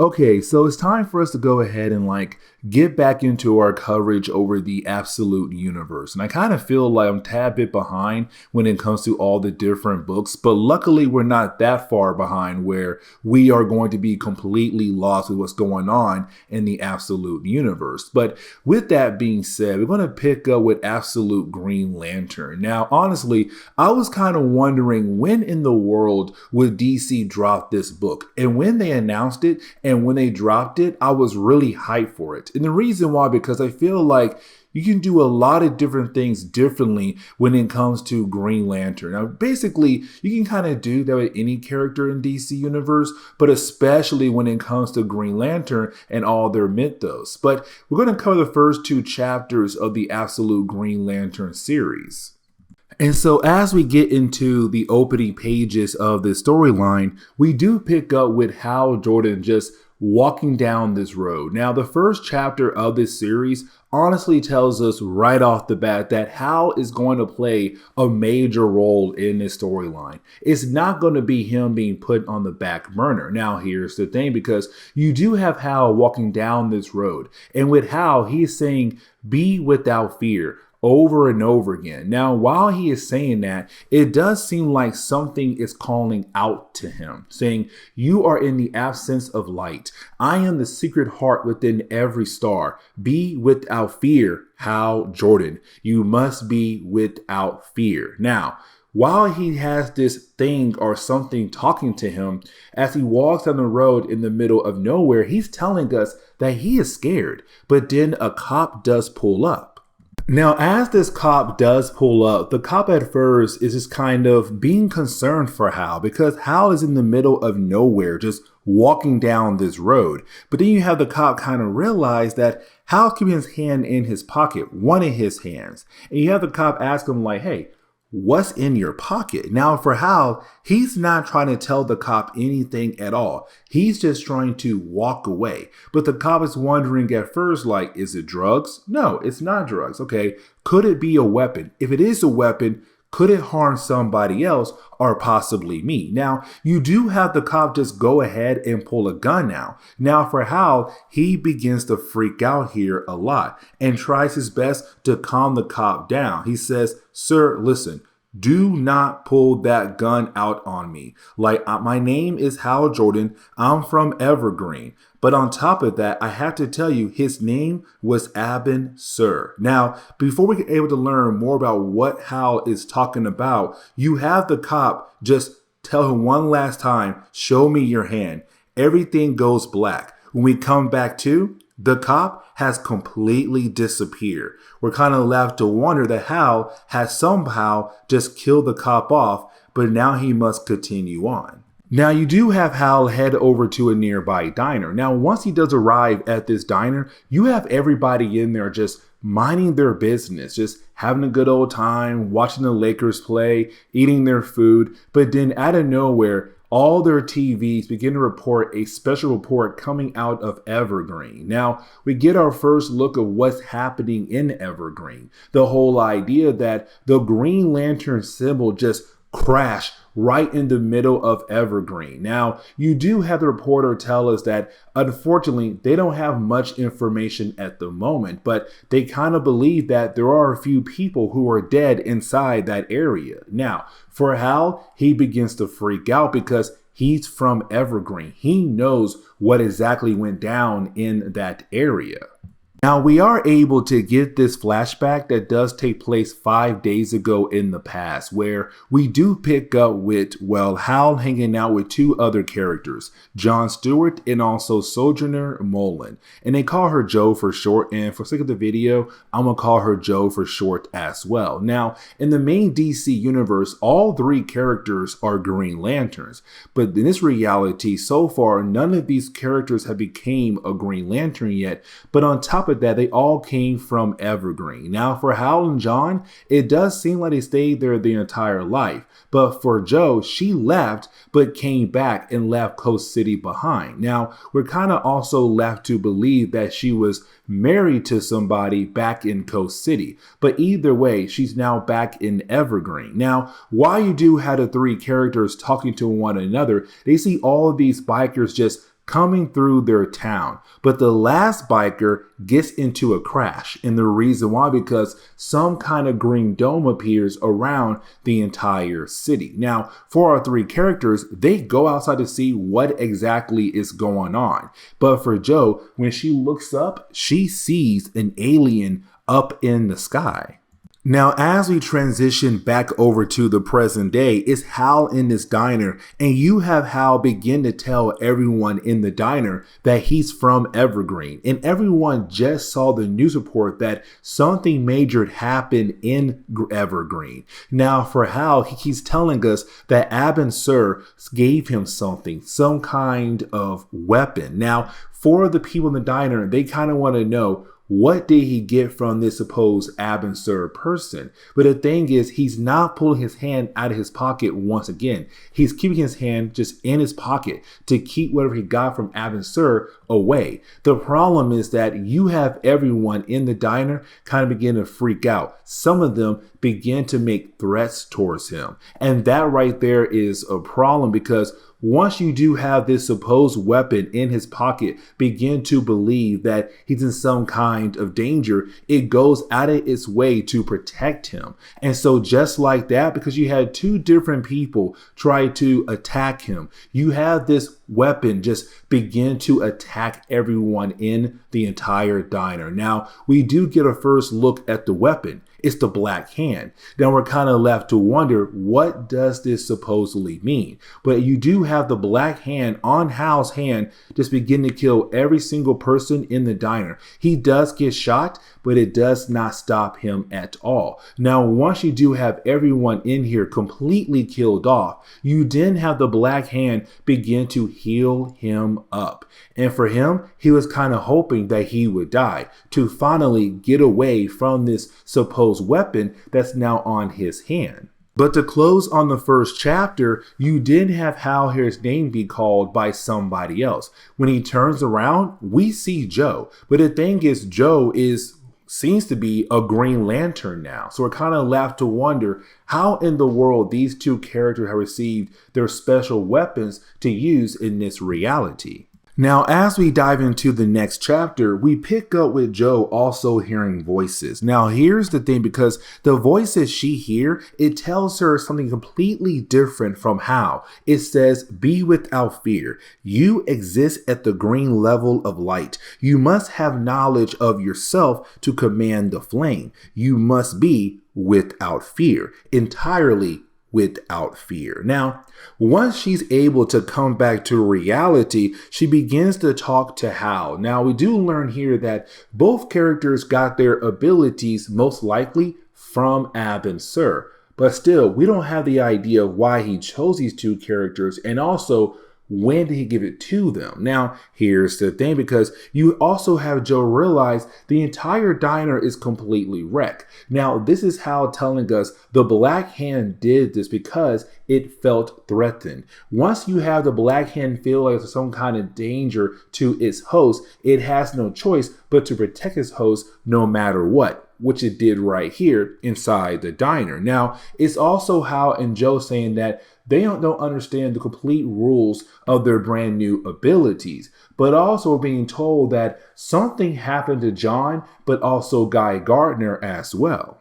Okay, so it's time for us to go ahead and get back into our coverage over the absolute universe. And I kind of feel like I'm a tad bit behind when it comes to all the different books, but luckily we're not that far behind where we are going to be completely lost with what's going on in the absolute universe. But with that being said, we're going to pick up with Absolute Green Lantern. Now, honestly, I was kind of wondering when in the world would DC drop this book? And when they announced it and when they dropped it, I was really hyped for it. And the reason why, because I feel like you can do a lot of different things differently when it comes to Green Lantern. Now, basically, you can kind of do that with any character in DC Universe, but especially when it comes to Green Lantern and all their mythos. But we're going to cover the first 2 chapters of the Absolute Green Lantern series. And so as we get into the opening pages of the storyline, we do pick up with Hal Jordan just walking down this road. Now, the first chapter of this series honestly tells us right off the bat that Hal is going to play a major role in this storyline. It's not going to be him being put on the back burner. Now, here's the thing, because you do have Hal walking down this road. And with Hal, he's saying, "Be without fear," over and over again. Now, while he is saying that, it does seem like something is calling out to him, saying, "You are in the absence of light. I am the secret heart within every star. Be without fear, Hal Jordan. You must be without fear." Now, while he has this thing or something talking to him, as he walks down the road in the middle of nowhere, he's telling us that he is scared. But then a cop does pull up. Now, as this cop does pull up, the cop at first is just kind of being concerned for Hal, because Hal is in the middle of nowhere, just walking down this road. But then you have the cop kind of realize that Hal's keeping his hand in his pocket, one of his hands. And you have the cop ask him like, "Hey, what's in your pocket?" Now, for Hal, he's not trying to tell the cop anything at all. He's just trying to walk away. But the cop is wondering at first, like, is it drugs? No, it's not drugs. Okay, could it be a weapon? If it is a weapon, could it harm somebody else or possibly me? Now, you do have the cop just go ahead and pull a gun now. Now, for Hal, he begins to freak out here a lot and tries his best to calm the cop down. He says, "Sir, listen, do not pull that gun out on me. My name is Hal Jordan. I'm from Evergreen. But on top of that, I have to tell you, his name was Abin Sur." Now, before we get able to learn more about what Hal is talking about, you have the cop just tell him one last time, "Show me your hand." Everything goes black. When we come back to, the cop has completely disappeared. We're kind of left to wonder that Hal has somehow just killed the cop off, but now he must continue on. Now, you do have Hal head over to a nearby diner. Now, once he does arrive at this diner, you have everybody in there just minding their business, just having a good old time, watching the Lakers play, eating their food. But then out of nowhere, all their TVs begin to report a special report coming out of Evergreen. Now, we get our first look of what's happening in Evergreen. The whole idea that the Green Lantern symbol just crashed right in the middle of Evergreen. Now, you do have the reporter tell us that unfortunately they don't have much information at the moment, but they kind of believe that there are a few people who are dead inside that area. Now, for Hal, he begins to freak out because he's from Evergreen. He knows what exactly went down in that area. Now, we are able to get this flashback that does take place 5 days ago in the past, where we do pick up with, Hal hanging out with 2 other characters, John Stewart and also Sojourner Mullen. And they call her Joe for short, and for sake of the video, I'm going to call her Joe for short as well. Now, in the main DC universe, all 3 characters are Green Lanterns, but in this reality, so far, none of these characters have became a Green Lantern yet, but on top of that, they all came from Evergreen. Now, for Hal and John, it does seem like they stayed there their entire life. But for Joe, she left, but came back and left Coast City behind. Now, we're kind of also left to believe that she was married to somebody back in Coast City. But either way, she's now back in Evergreen. Now, while you do have the 3 characters talking to one another, they see all of these bikers just coming through their town. But the last biker gets into a crash. And the reason why, because some kind of green dome appears around the entire city. Now, for our three characters, they go outside to see what exactly is going on. But for Jo, when she looks up, she sees an alien up in the sky. Now, as we transition back over to the present day, it's Hal in this diner, and you have Hal begin to tell everyone in the diner that he's from Evergreen, and everyone just saw the news report that something major had happened in Evergreen. Now, for Hal, he's telling us that Abin Sur gave him something, some kind of weapon. Now, for the people in the diner, they kind of want to know, what did he get from this supposed Abin Sur person? But the thing is, he's not pulling his hand out of his pocket once again. He's keeping his hand just in his pocket to keep whatever he got from Abin Sur away. The problem is that you have everyone in the diner kind of begin to freak out. Some of them begin to make threats towards him. And that right there is a problem, because once you do have this supposed weapon in his pocket, begin to believe that he's in some kind of danger, it goes out of its way to protect him. And so just like that, because you had two different people try to attack him, you have this weapon just begin to attack everyone in the entire diner. Now, we do get a first look at the weapon. It's the black hand. Then we're kind of left to wonder, what does this supposedly mean? But you do have the black hand on Hal's hand just begin to kill every single person in the diner. He does get shot, but it does not stop him at all. Now, once you do have everyone in here completely killed off, you then have the black hand begin to heal him up. And for him, he was kind of hoping that he would die to finally get away from this supposed weapon that's now on his hand. But to close on the first chapter, you did have Hal here's name be called by somebody else. When he turns around, we see Jo. But the thing is, Jo seems to be a Green Lantern now. So we're kind of left to wonder how in the world these two characters have received their special weapons to use in this reality. Now, as we dive into the next chapter, we pick up with Jo also hearing voices. Now, here's the thing, because the voices she hears, it tells her something completely different from Hal. It says, "Be without fear. You exist at the green level of light. You must have knowledge of yourself to command the flame. You must be without fear, entirely without fear." Now, once she's able to come back to reality, she begins to talk to Hal. Now, we do learn here that both characters got their abilities most likely from Abin Sur, but still, we don't have the idea of why he chose these two characters, and also when did he give it to them? Now, here's the thing, because you also have Jo realize the entire diner is completely wrecked. Now, this is Hal telling us the black hand did this because it felt threatened. Once you have the black hand feel like there's some kind of danger to its host, it has no choice but to protect its host no matter what, which it did right here inside the diner. Now, it's also Hal and Jo saying that they don't understand the complete rules of their brand new abilities, but also being told that something happened to John, but also Guy Gardner as well.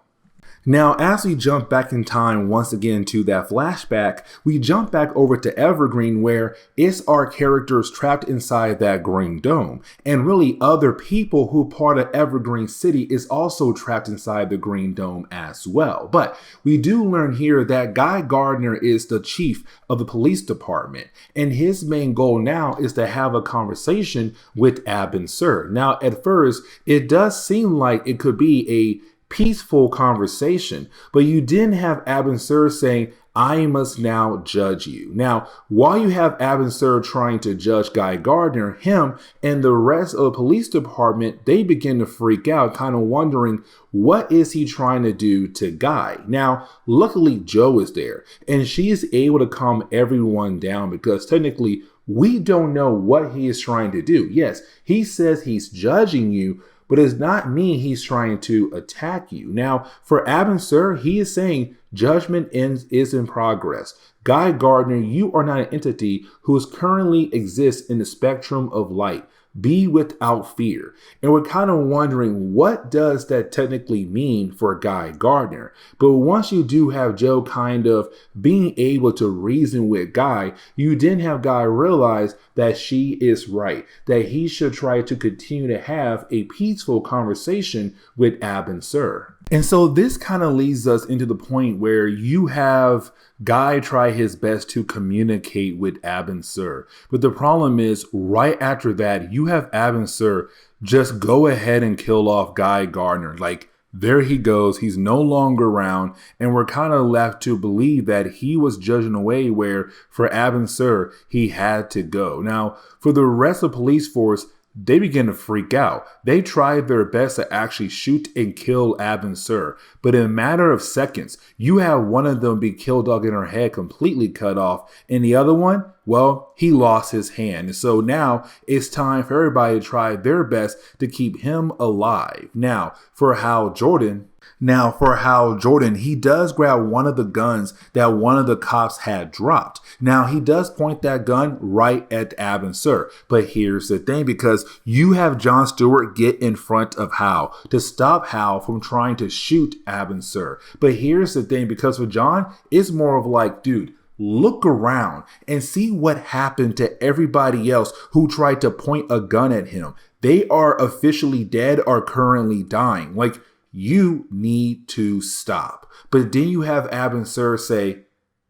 Now, as we jump back in time once again to that flashback, we jump back over to Evergreen, where it's our characters trapped inside that green dome. And really other people who part of Evergreen City is also trapped inside the green dome as well. But we do learn here that Guy Gardner is the chief of the police department. And his main goal now is to have a conversation with Abin Sur. Now, at first, it does seem like it could be a peaceful conversation, but you didn't have Abin Sur saying, "I must now judge you." Now, while you have Abin Sur trying to judge Guy Gardner, him and the rest of the police department, they begin to freak out, kind of wondering, what is he trying to do to Guy? Now, luckily Jo is there, and she is able to calm everyone down, because technically we don't know what he is trying to do. Yes, he says he's judging you, but it does not mean he's trying to attack you. Now, for Abin Sur, he is saying judgment is in progress. Guy Gardner, you are not an entity who currently exists in the spectrum of light. Be without fear. And we're kind of wondering, what does that technically mean for Guy Gardner? But once you do have Joe kind of being able to reason with Guy, you then have Guy realize that she is right, that he should try to continue to have a peaceful conversation with Abin Sur. And so this kind of leads us into the point where you have Guy try his best to communicate with Abin Sur. But the problem is, right after that, you have Abin Sur just go ahead and kill off Guy Gardner. Like, there he goes. He's no longer around. And we're kind of left to believe that he was judging a way where for Abin Sur, he had to go. Now, for the rest of the police force, they begin to freak out. They tried their best to actually shoot and kill Abin Sur, but in a matter of seconds, you have one of them be killed off in her head completely cut off, and the other one, well, he lost his hand. And so now it's time for everybody to try their best to keep him alive. Now, for Hal Jordan, he does grab one of the guns that one of the cops had dropped. Now, he does point that gun right at Abin Sur. But here's the thing, because you have Jon Stewart get in front of Hal to stop Hal from trying to shoot Abin Sur. But here's the thing, because for Jon, it's more of like, dude, look around and see what happened to everybody else who tried to point a gun at him. They are officially dead or currently dying. Like, you need to stop. But then you have Abin Sur say,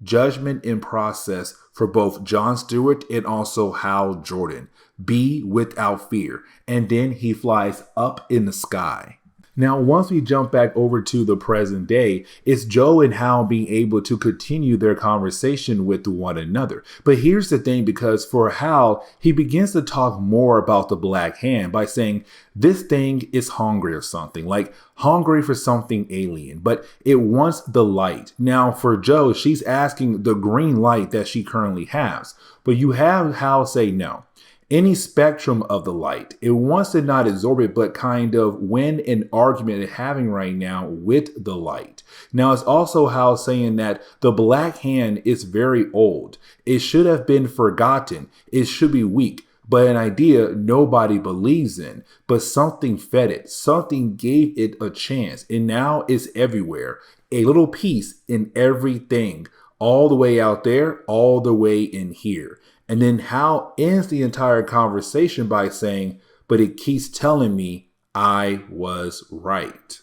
judgment in process for both Jon Stewart and also Hal Jordan. Be without fear. And then he flies up in the sky. Now, once we jump back over to the present day, it's Joe and Hal being able to continue their conversation with one another. But here's the thing, because for Hal, he begins to talk more about the Black Hand by saying this thing is hungry or something, like hungry for something alien, but it wants the light. Now, for Joe, she's asking the green light that she currently has, but you have Hal say no. Any spectrum of the light. It wants to not absorb it, but kind of win an argument it's having right now with the light. Now, it's also Hal saying that the Black Hand is very old. It should have been forgotten. It should be weak, but an idea nobody believes in. But something fed it. Something gave it a chance. And now it's everywhere. A little piece in everything. All the way out there, all the way in here. And then Hal ends the entire conversation by saying, but it keeps telling me I was right.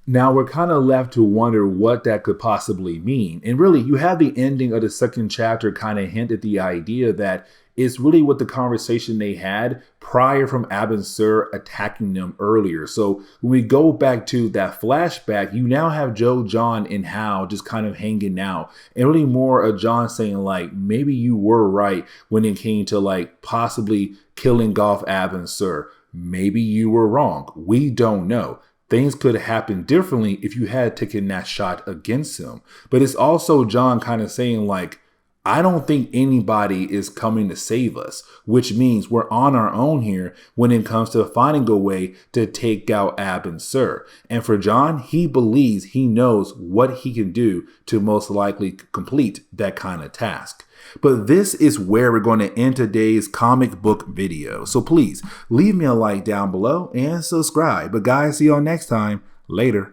Now we're kind of left to wonder what that could possibly mean. And really, you have the ending of the second chapter kind of hint at the idea that it's really what the conversation they had prior from Abin Sur attacking them earlier. So when we go back to that flashback, you now have Joe, Jon, and Hal just kind of hanging out. And really more of Jon saying like, maybe you were right when it came to like possibly killing off Abin Sur. Maybe you were wrong. We don't know. Things could have happened differently if you had taken that shot against him. But it's also Jon kind of saying like, I don't think anybody is coming to save us, which means we're on our own here when it comes to finding a way to take out Abin Sur. And for Jon, he believes he knows what he can do to most likely complete that kind of task. But this is where we're going to end today's comic book video. So please leave me a like down below and subscribe. But guys, see y'all next time. Later.